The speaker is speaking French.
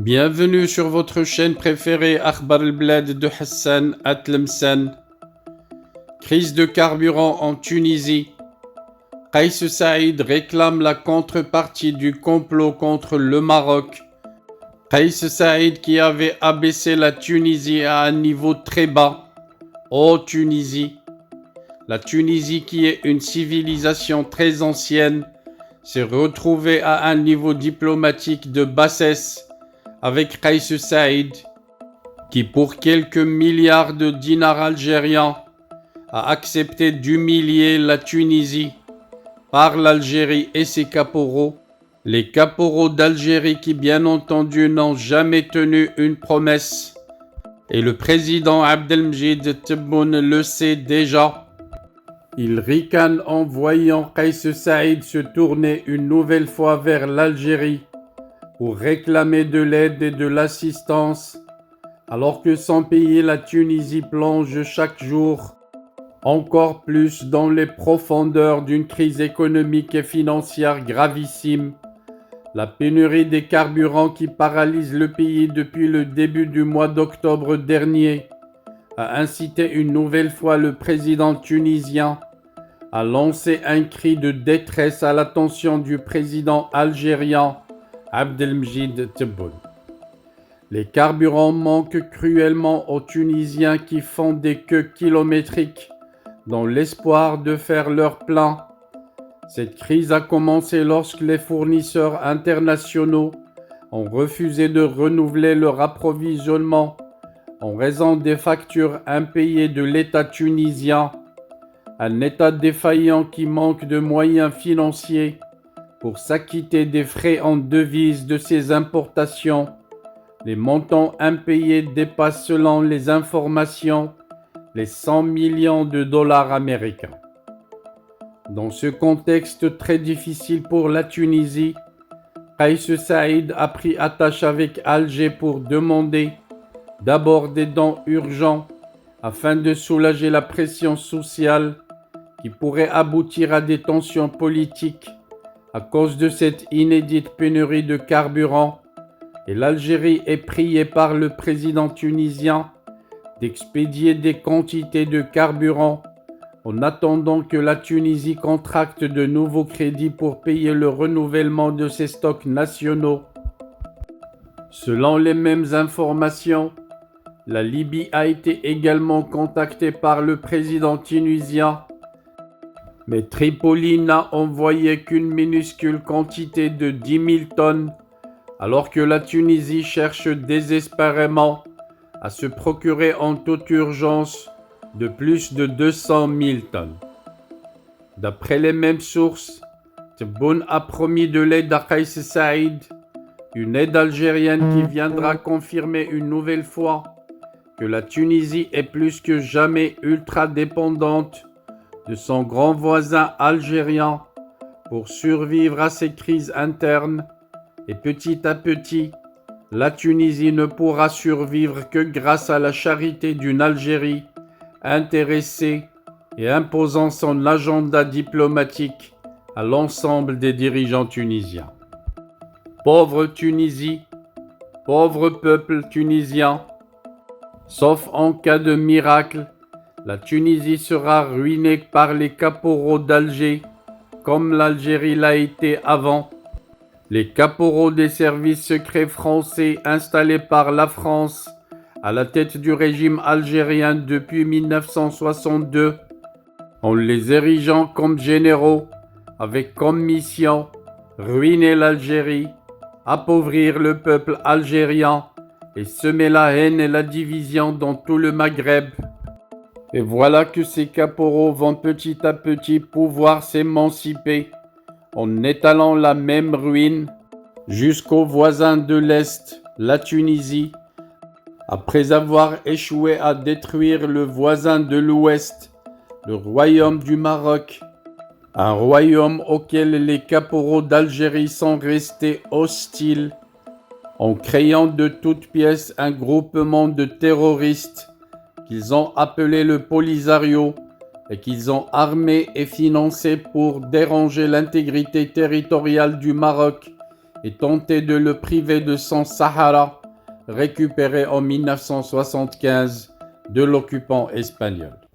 Bienvenue sur votre chaîne préférée Akhbar al-Blad de Hassan Atlemsan. Crise de carburant en Tunisie. Kais Saïd réclame la contrepartie du complot contre le Maroc. Kais Saïd qui avait abaissé la Tunisie à un niveau très bas. Ô Tunisie! La Tunisie qui est une civilisation très ancienne s'est retrouvée à un niveau diplomatique de bassesse avec Kais Saïd, qui pour quelques milliards de dinars algériens a accepté d'humilier la Tunisie par l'Algérie et ses caporaux. Les caporaux d'Algérie qui bien entendu n'ont jamais tenu une promesse. Et le président Abdelmjid Tebboune le sait déjà. Il ricane en voyant Kais Saïd se tourner une nouvelle fois vers l'Algérie pour réclamer de l'aide et de l'assistance, alors que son pays, la Tunisie, plonge chaque jour encore plus dans les profondeurs d'une crise économique et financière gravissime. La pénurie des carburants qui paralyse le pays depuis le début du mois d'octobre dernier a incité une nouvelle fois le président tunisien à lancer un cri de détresse à l'attention du président algérien Abdelmjid Tebboune. Les carburants manquent cruellement aux Tunisiens qui font des queues kilométriques dans l'espoir de faire leur plein. Cette crise a commencé lorsque les fournisseurs internationaux ont refusé de renouveler leur approvisionnement en raison des factures impayées de l'État tunisien, un État défaillant qui manque de moyens financiers pour s'acquitter des frais en devises de ses importations. Les montants impayés dépassent selon les informations les 100 millions de dollars américains. Dans ce contexte très difficile pour la Tunisie, Kais Saïd a pris attache avec Alger pour demander d'abord des dons urgents afin de soulager la pression sociale qui pourrait aboutir à des tensions politiques à cause de cette inédite pénurie de carburant, et l'Algérie est priée par le président tunisien d'expédier des quantités de carburant en attendant que la Tunisie contracte de nouveaux crédits pour payer le renouvellement de ses stocks nationaux. Selon les mêmes informations, la Libye a été également contactée par le président tunisien, mais Tripoli n'a envoyé qu'une minuscule quantité de 10 000 tonnes, alors que la Tunisie cherche désespérément à se procurer en toute urgence de plus de 200 000 tonnes. D'après les mêmes sources, Tebboune a promis de l'aide à Kais Saïd, une aide algérienne qui viendra confirmer une nouvelle fois que la Tunisie est plus que jamais ultra dépendante de son grand voisin algérien pour survivre à ces crises internes, et petit à petit, la Tunisie ne pourra survivre que grâce à la charité d'une Algérie intéressée et imposant son agenda diplomatique à l'ensemble des dirigeants tunisiens. Pauvre Tunisie, pauvre peuple tunisien, sauf en cas de miracle, la Tunisie sera ruinée par les caporaux d'Alger, comme l'Algérie l'a été avant. Les caporaux des services secrets français installés par la France à la tête du régime algérien depuis 1962, en les érigeant comme généraux, avec comme mission ruiner l'Algérie, appauvrir le peuple algérien et semer la haine et la division dans tout le Maghreb. Et voilà que ces caporaux vont petit à petit pouvoir s'émanciper en étalant la même ruine jusqu'aux voisins de l'Est, la Tunisie, après avoir échoué à détruire le voisin de l'Ouest, le royaume du Maroc, un royaume auquel les caporaux d'Algérie sont restés hostiles, en créant de toutes pièces un groupement de terroristes qu'ils ont appelé le Polisario et qu'ils ont armé et financé pour déranger l'intégrité territoriale du Maroc et tentait de le priver de son Sahara, récupéré en 1975 de l'occupant espagnol.